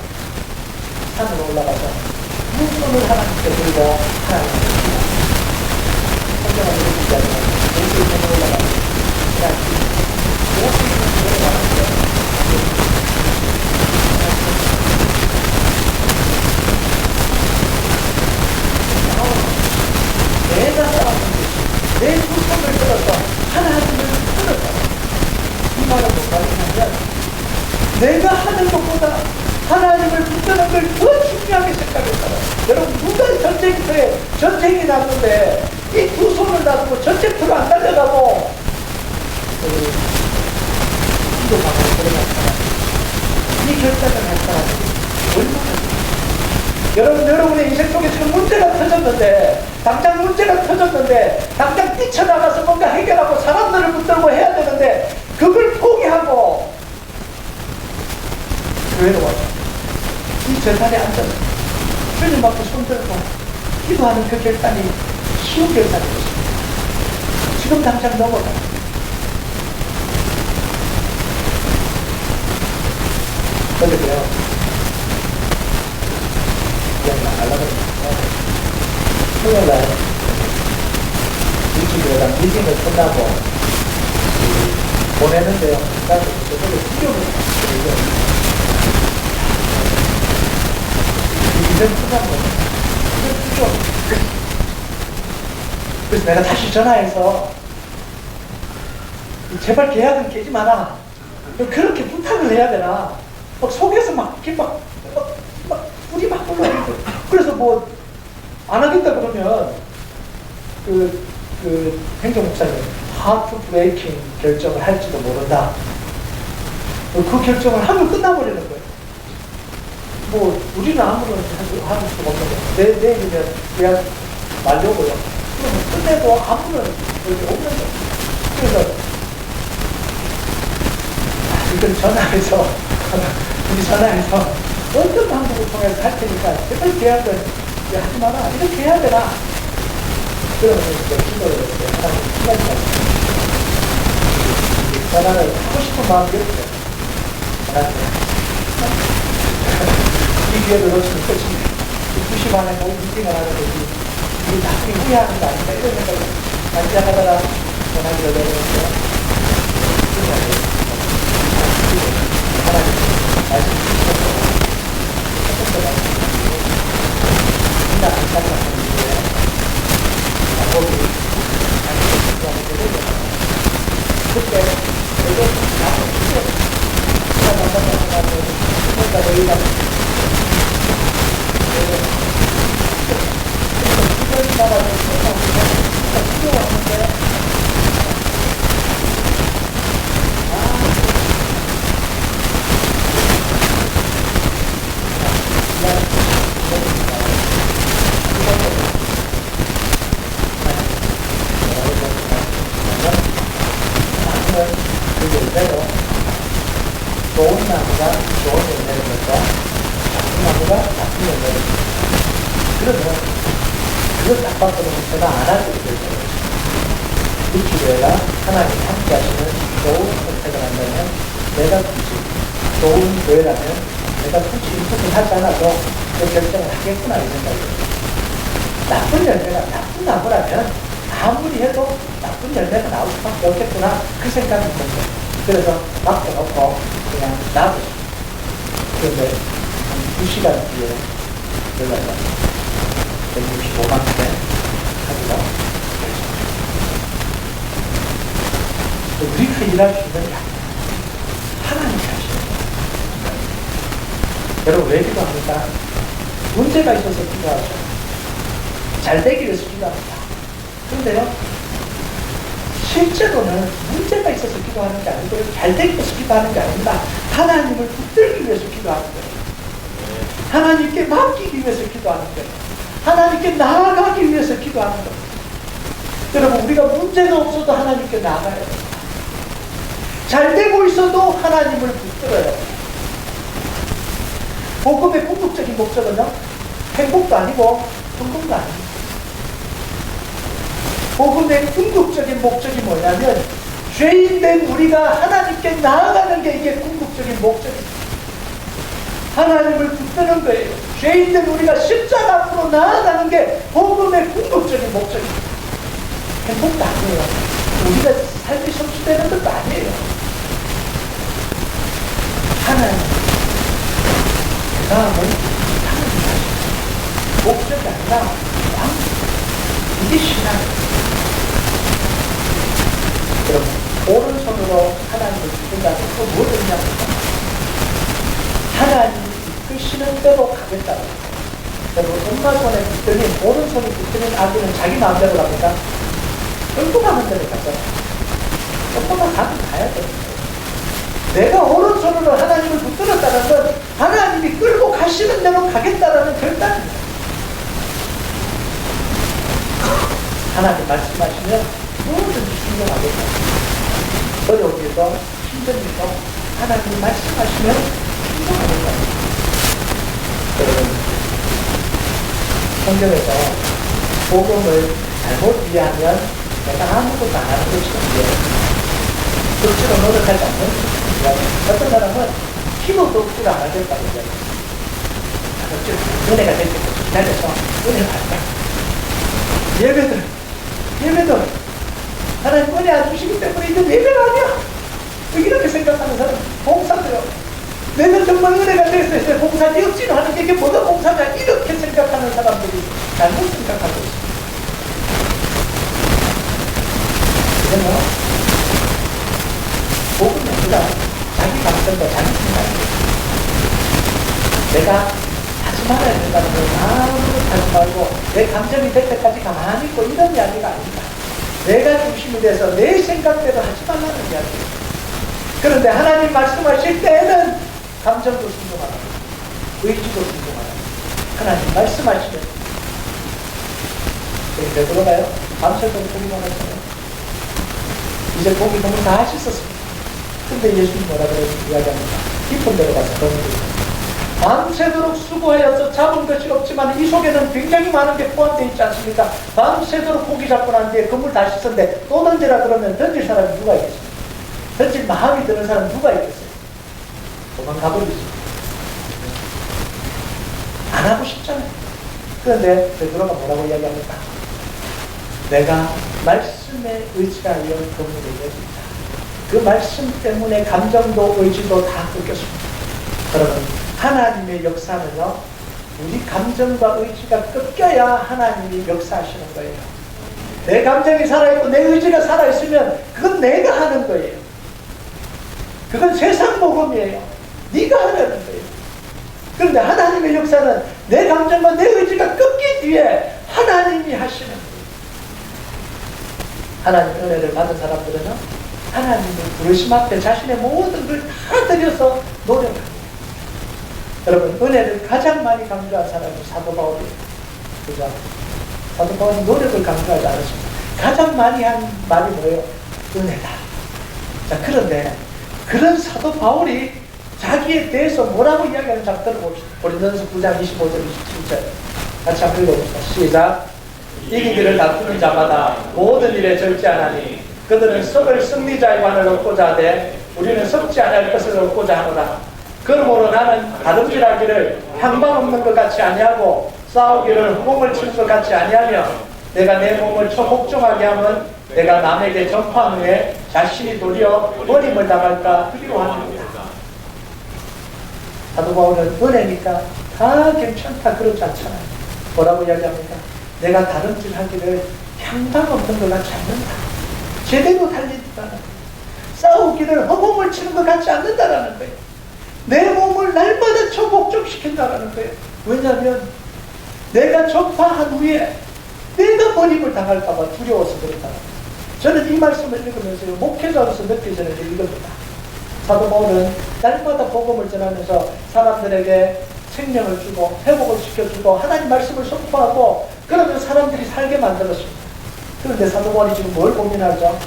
산으로 올라가서 두 손을 하나님께 들고 하나님께 드립니다. 성경은 이렇게 이야기합니다. 모세의 손을 올라가서 그냥 모세의 손을 올라가서 내가 싸우는 것이 내 두 손을 들어서 하나님을 붙들었다. 이 말은 뭔가 하냐면 내가 하는 것보다 하나님을 붙드는 걸 더 중요하게 생각했잖아. 여러분, 누가 전쟁터에 전쟁이 났는데 이 두 손을 놔두고 전쟁터로 안 달려가고 이도 방으로 들어간 사람, 이 결단을 할 사람이 얼마나 여러분의 인생 속에 지금 문제가 터졌는데, 당장 문제가 터졌는데, 당장 뛰쳐나가서 뭔가 해결하고 사람들을 붙들고 해야 되는데, 그걸 포기하고, 교회로 와서, 이 재단에 앉아서, 주님 앞에 손들고, 기도하는 그 결단이 쉬운 결단이 것입니다. 지금 당장 넘어가. 그런데요. 토요일날 일주일간 미팅을 끝나고 보내는데요. 나도 저번에 비교를 했어요. 이런 끝나고 이런 비교. 그래서 내가 다시 전화해서 제발 계약은 깨지 마라. 그렇게 부탁을 해야 되나? 막 속에서 막 불이 막 올라오고. 그래서 뭐 안 하겠다 그러면 그 행정목사님 하트 브레이킹 결정을 할지도 모른다. 그 결정을 하면 끝나버리는 거예요. 뭐 우리는 아무런 할 수가 없는 거예요. 내일이면 계약 만료고요. 그러면 끝내도 아무런 여기 없는 거예요. 그래서 이건 전화해서 우리 전화해서 어떤 방법을 통해서 할 테니까 제발 계약을 하지 마라. 이렇게 해야 되나? 그러면 이제 기도를 했어요. 하나님 시간이 전화를 하고 싶은 마음이 없어요. 하나님 이 기회를 놓치면 끝입니다. 2시 반에 뭐 미팅을 하는데 우리 나중에 후회하는 거 아닌가 이런 생각을 만지하다가 전화기를 내리면서 하나님 말씀 주시고 첫 번째 말씀 주시고, 1년 안까지 하는 이후에 방법이 그때 내가 나도 죽여 내가 너희가 죽여지 말아서 죽여왔는데 좋은 나무가 좋은 열매를 맺고 나쁜 나무가 나쁜 열매를 맺고 그러면 그걸 딱 바꿔놓으면 제가 안 하게 되거든요. 이 기회가 하나님이 함께 하시는 좋은 선택을 한다면 내가 굳이 좋은 교회라면 내가 굳이 인터뷰를 하지 않아도 그 결정을 하겠구나 이 생각이 들어요. 나쁜 열매가 나쁜 나무라면 아무리 해도 나쁜 열매가 나올 수밖에 없겠구나 그 생각이 든 거예요. 그래서 맡겨놓고 그냥 놔뒀어요. 그런데 한 2시간 뒤에 연락이 왔어요. 165만 대 하기로 결정했어요. 우리가 일할 수 있는 게 아니에요. 하나님이 하시는 거예요. 여러분 왜 기도합니까? 문제가 있어서 기도하죠. 잘 되기 위해서 기도합니다. 그런데요 실제로는 문제가 있어서 기도하는 게 아니고 잘 되기 위해서 기도하는 게 아닙니다. 하나님을 붙들기 위해서 기도하는 거예요. 하나님께 맡기기 위해서 기도하는 거예요. 하나님께 나아가기 위해서 기도하는 거예요. 여러분 우리가 문제가 없어도 하나님께 나아가야 돼요. 잘 되고 있어도 하나님을 붙들어요. 복음의 궁극적인 목적은요 행복도 아니고 성공도 아닙니다. 복음의 궁극적인 목적이 뭐냐면 죄인된 우리가 하나님께 나아가는 게 이게 궁극적인 목적입니다. 하나님을 붙드는 거예요. 죄인된 우리가 십자가 앞으로 나아가는 게 복음의 궁극적인 목적입니다. 행복도 아니에요. 우리가 삶이 성취되는 것도 아니에요. 하나님 그 다음은 하나님 하시는 목적이 아니라 이게 신앙이에요. 여러분 오른손으로 하나님을 붙든다는 그 무엇을 의미합니까? 하나님이 이끄시는 대로 가겠다고. 여러분 엄마손에 붙들린 오른손이 붙들린 아기는 자기 마음대로 갑니까? 끌고 가는 대로 가잖아요. 조금만 가면 가야 됩니다. 내가 오른손으로 하나님을 붙들었다는 건 하나님이 끌고 가시는 대로 가겠다라는 결단입니다. 하나님 말씀하시면 뭐든지 순종하겠다. 어려운 일도 힘든 일도 하나님이 말씀하시면 순종하겠다. 여러분 성경에서 복음을 잘못 이해하면 내가 아무것도 안 하는 것처럼 억지로 노력하지 않는 이야기. 어떤 사람은 힘도 억지로 안 하겠다고 이야기해요. 억지로 은혜가 될 때까지 기다려서 은혜를 할까? 예배들 하나님 은혜 안 주시기 때문에 이건 예배가 아니야. 이렇게 생각하는 사람 봉사도요. 내가 정말 은혜가 됐을 때 봉사지 억지로 하는 게 이게 뭐가 봉사냐 이렇게 생각하는 사람들이 잘못 생각하고 있습니다. 그러면 복음이 아니라 자기 감정과 자기 생각이에요. 내가 하지 말아야 된다는 걸 아무것도 하지 말고 내 감정이 될 때까지 가만히 있고 이런 이야기가 아닙니다. 내가 중심이 돼서 내 생각대로 하지 말라는 이야기예요. 그런데 하나님 말씀하실 때에는 감정도 순종하라, 의지도 순종하라. 하나님 말씀하시면 왜 들어가요? 밤새도록 고기만 하잖아요. 이제 고기 너무 다 하셨었습니다. 근데 예수님 뭐라 그래요? 이야기합니다. 깊은 데로 가서 너무 밤새도록 수고하여서 잡은 것이 없지만 이 속에는 굉장히 많은 게 포함되어 있지 않습니까? 밤새도록 고기 잡고 난 뒤에 그물 다 씻었는데 또 던지라 그러면 던질 사람이 누가 있겠습니까? 던질 마음이 드는 사람 누가 있겠어요? 도망가버리죠. 안 하고 싶잖아요. 그런데 베드로가 뭐라고 이야기합니까? 내가 말씀에 의지하여 그물을 내준다. 그 말씀 때문에 감정도 의지도 다 끊겼습니다. 그러면 하나님의 역사는요, 우리 감정과 의지가 끊겨야 하나님이 역사하시는 거예요. 내 감정이 살아있고 내 의지가 살아있으면 그건 내가 하는 거예요. 그건 세상 복음이에요. 네가 하려는 거예요. 그런데 하나님의 역사는 내 감정과 내 의지가 꺾인 뒤에 하나님이 하시는 거예요. 하나님의 은혜를 받은 사람들은 하나님의 부르심 앞에 자신의 모든 걸 다 들여서 노력합니다. 여러분, 은혜를 가장 많이 강조한 사람이 사도 바울이에요. 그죠? 사도 바울이 노력을 강조하지 않았습니다. 가장 많이 한 말이 뭐예요? 은혜다. 자, 그런데 그런 사도 바울이 자기에 대해서 뭐라고 이야기하는지 한번 들어봅시다. 고린도전서 9장 25절 27절 같이 한번 읽어봅시다. 시작. 이기기를 다투는 자마다 모든 일에 절제하나니 그들은 썩을 승리자의 관을 얻고자 하되 우리는 썩지 않을 것을 얻고자 하노라. 그러므로 나는 다름질하기를 향방 없는 것 같이 아니하고 싸우기를 허공을 치는 것 같이 아니하며 내가 내 몸을 초복종하게 하면 내가 남에게 전파한 후에 자신이 도리어 버림을 당할까 두려워합니다. 사도 바울은 은혜니까 다 괜찮다 그러지 않잖아요. 뭐라고 이야기합니까? 내가 다름질하기를 향방 없는 것 같지 않는다. 제대로 달린다는 거예요. 싸우기를 허공을 치는 것 같지 않는다라는 거예요. 내 몸을 날마다 초복종시킨다라는 거예요. 왜냐하면 내가 전파한 후에 내가 버림을 당할까봐 두려워서 그렇다는 거예요. 저는 이 말씀을 읽으면서 목회자로서 느껴지는 게 이겁니다. 사도 바울은 날마다 복음을 전하면서 사람들에게 생명을 주고 회복을 시켜주고 하나님 말씀을 선포하고 그러면 사람들이 살게 만들었습니다. 그런데 사도 바울이 지금 뭘 고민하죠?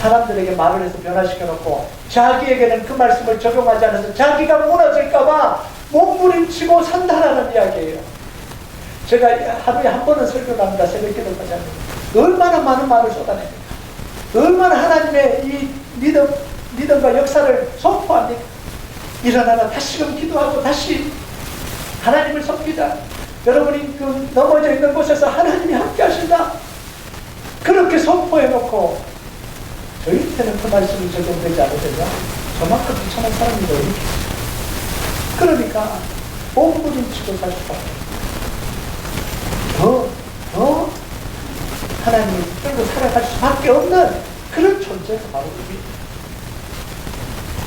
사람들에게 말을 해서 변화시켜놓고 자기에게는 그 말씀을 적용하지 않아서 자기가 무너질까봐 몸부림치고 산다라는 이야기예요. 제가 하루에 한 번은 설교를 합니다. 새벽 기도까지 합니다. 얼마나 많은 말을 쏟아냅니까? 얼마나 하나님의 이 믿음과 역사를 선포합니까? 일어나라 다시금 기도하고 다시 하나님을 섬기자. 여러분이 그 넘어져 있는 곳에서 하나님이 함께 하신다. 그렇게 선포해놓고 저희한테는 그 말씀이 적용되지 않으면요 저만큼 비참한 사람이 어디 있겠어요. 그러니까 몸부림치고 살 수밖에 더 하나님을 붙들고 살아갈 수밖에 없는 그런 존재가 바로 우리입니다.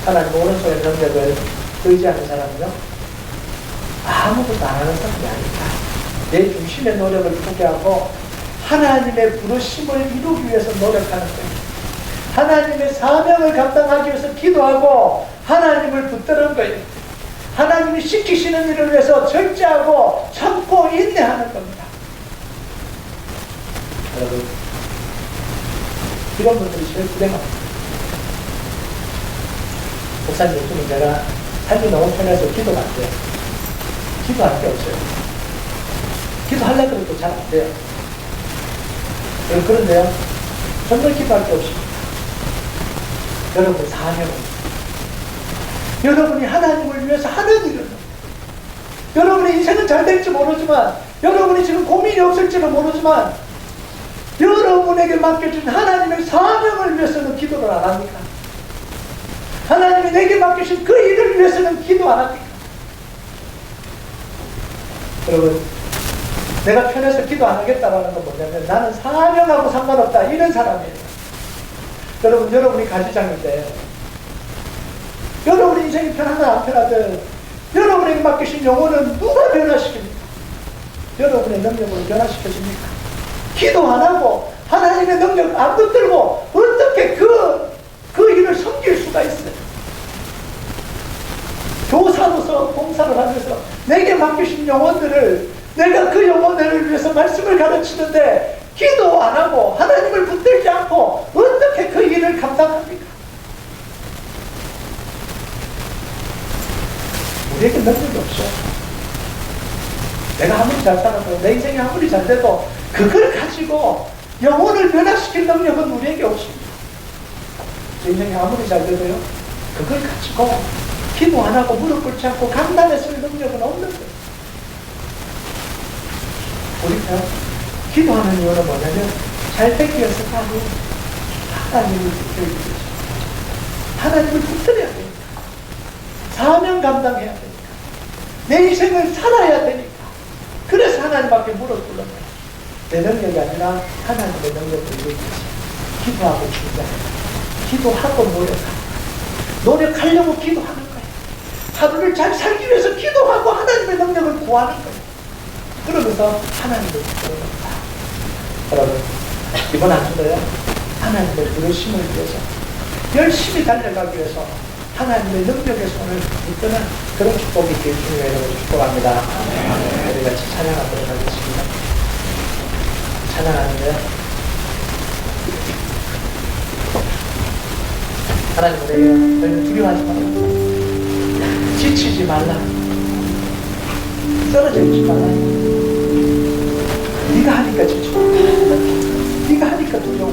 하나님 오른손의 능력을 의지하는 사람은요 아무것도 안 하는 사람이 아니다. 내 중심의 노력을 포기하고 하나님의 부르심을 이루기 위해서 노력하는 거예요. 하나님의 사명을 감당하기 위해서 기도하고 하나님을 붙드는 거예요. 하나님이 시키시는 일을 위해서 절제하고 참고 인내하는 겁니다. 여러분, 이런 분들이 제일 불행합니다. 목사님, 요즘은 제가 삶이 너무 편해서 기도가 안 돼요. 기도할 게 없어요. 기도하려고 해도 잘 안 돼요. 그런데요, 정말 기도할 게 없습니다. 여러분의 사명은 여러분이 하나님을 위해서 하는 일은 여러분의 인생은 잘 될지 모르지만 여러분이 지금 고민이 없을지는 모르지만 여러분에게 맡겨준 하나님의 사명을 위해서는 기도를 안 합니까? 하나님이 내게 맡기신 그 일을 위해서는 기도 안 합니까? 여러분, 내가 편해서 기도 안 하겠다라는 건 뭐냐면 나는 사명하고 상관없다 이런 사람이에요. 여러분, 여러분이 가지장인데 여러분 인생이 편하든 안 편하든 여러분에게 맡기신 영혼은 누가 변화시킵니까? 여러분의 능력으로 변화시켜줍니까? 기도 안 하고 하나님의 능력 안 붙들고 어떻게 그 일을 섬길 수가 있어요? 교사로서 봉사를 하면서 내게 맡기신 영혼들을 내가 그 영혼들을 위해서 말씀을 가르치는데 기도 안 하고 하나님을 붙들지 않고 어떻게 그 일을 감당합니까? 우리에게 능력이 없어. 내가 아무리 잘 살아도 내 인생이 아무리 잘 돼도 그걸 가지고 영혼을 변화시킬 능력은 우리에게 없습니다. 제 인생이 아무리 잘 돼도요 그걸 가지고 기도 안 하고 무릎 꿇지 않고 강단에 설 능력은 없는 거예요. 우리가 기도하는 이유는 뭐냐면 잘 되기 위해서가 아니고 하나님을 붙들기 위해서 하나님을 붙들어야 되니까 사명 감당해야 되니까 내 인생을 살아야 되니까 그래서 하나님 앞에 무릎 꿇는 거예요. 내 능력이 아니라 하나님의 능력을 얘기하지. 기도하고 준비하는 거야. 기도하고 노력하려고 기도하는 거야. 하루를 잘 살기 위해서 기도하고 하나님의 능력을 구하는 거야. 그러면서 하나님을 부르는 거야. 여러분, 이번 한 주도요, 하나님의 부르심을 위해서 열심히 달려가기 위해서 하나님의 능력의 손을 붙드는 그런 축복이 될 주님의 이름으로 축복합니다. 우리 같이 찬양하도록 하겠습니다. 찬양하는데, 하나님 우리에게 너희는 두려워하지 말라. 지치지 말라. 쓰러져 있지 말라. 네가 하니까 지쳐. 네가 하니까 두려워.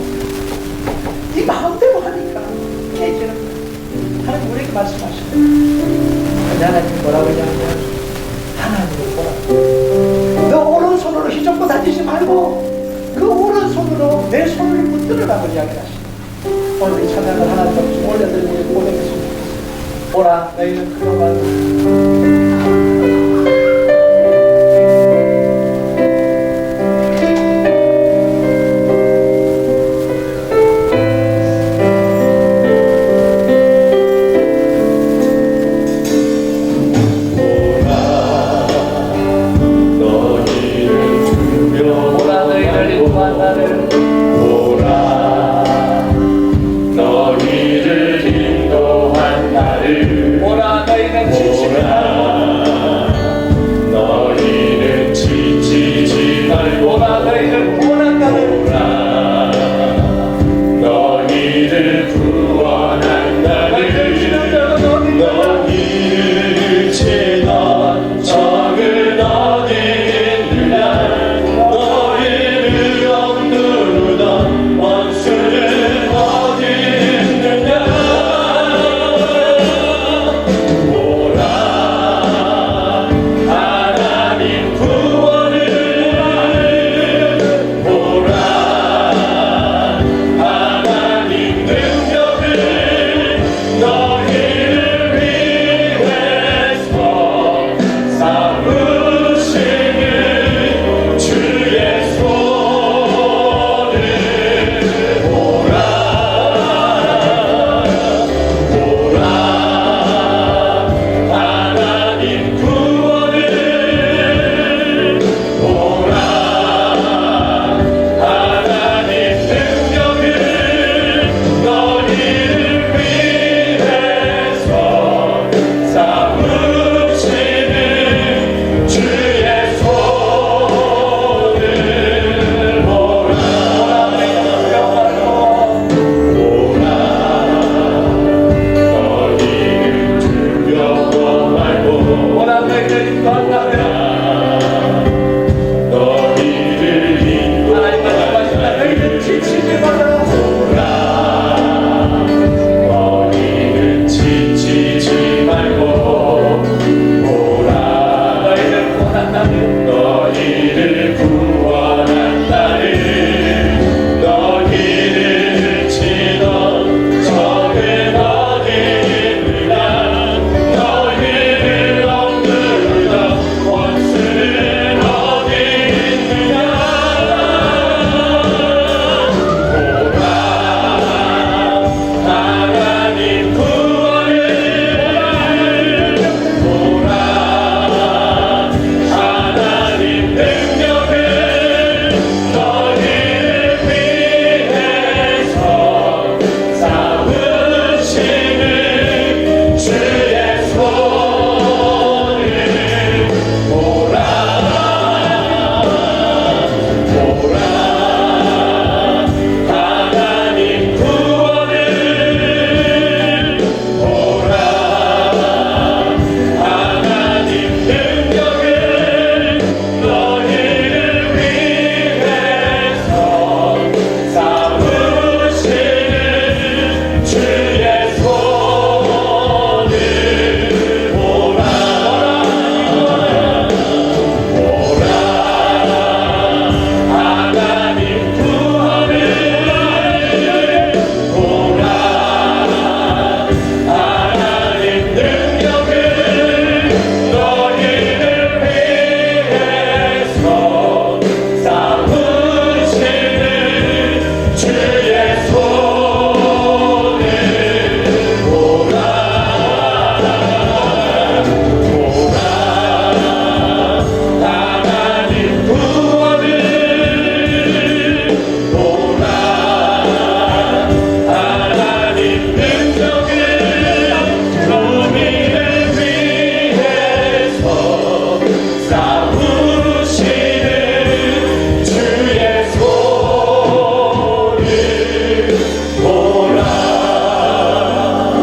네 마음대로 하니까 깨지는 거야. 하나님 우리에게 말씀하시는 근데 하나님 뭐라고 하냐면 하나님을 보라. 너 오른손으로 휘젓고 다니지 말고 그 오른손으로 내 손을 붙들으라고 이야기하시네. 오늘 이 찬양을 하나님 앞에 올려드리고 고백했습니다. 보라 너희는 그동안